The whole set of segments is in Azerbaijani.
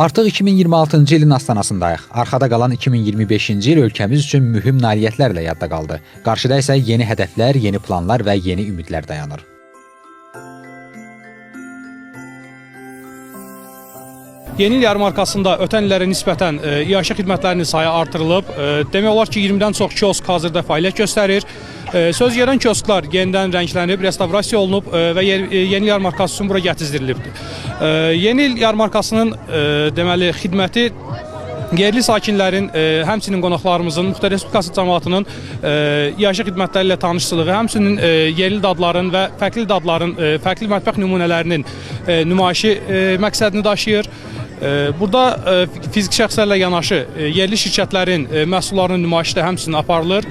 Artıq 2026-cı ilin astanasındayıq. Arxada qalan 2025-ci il ölkəmiz üçün mühüm nailiyyətlərlə yadda qaldı. Qarşıda isə yeni hədəflər, yeni planlar və yeni ümidlər dayanır. Yeni il yarmarkasında ötən illərə nisbətən iaşə xidmətlərinin sayı artırılıb. Demək olar ki, 20-dən çox kiosk hazırda fəaliyyət göstərir. Söz gedən kiosklar yenidən rənglənib, restavrasiya olunub və yeni il yarmarkası üçün bura gətizdirilib. Yeni il yarmarkasının deməli xidməti yerli sakinlərin, həmçinin qonaqlarımızın, Muxtar Respublikası cəmaatının iaşə xidmətləri ilə tanışçılığı, həmçinin yerli dadların və fərqli dadların, fərqli mətbəx nümunələrinin nümayişi məqsədini daşıyır. Burada fiziki şəxslərlə yanaşı yerli şirkətlərin məhsullarının nümayişi də həmçinin aparılır.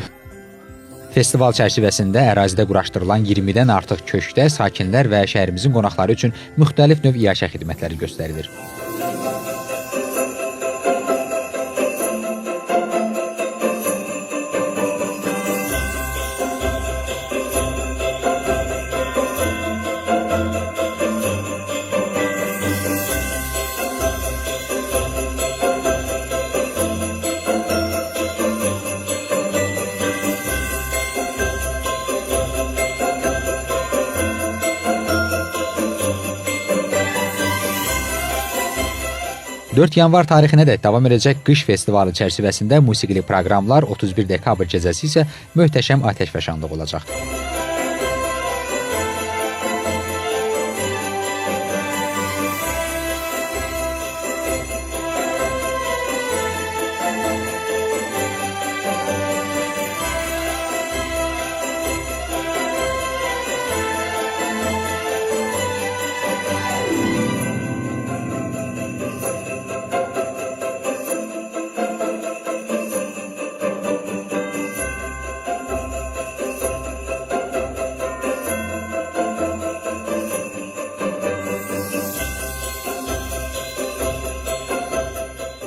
Festival çərçivəsində ərazidə quraşdırılan 20-dən artıq köşkdə sakinlər və şəhərimizin qonaqları üçün müxtəlif növ iaşə xidmətləri göstərilir. Dörd yanvar tarixinədək davam edəcək qış festivalı çərçivəsində musiqili proqramlar, 31 dekabr gecəsi isə möhtəşəm atəşfəşanlıq olacaq.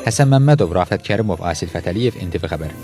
Həsən Məmmədov, Rafət Kərimov, Asil Fətəliyev, NTV Xəbər.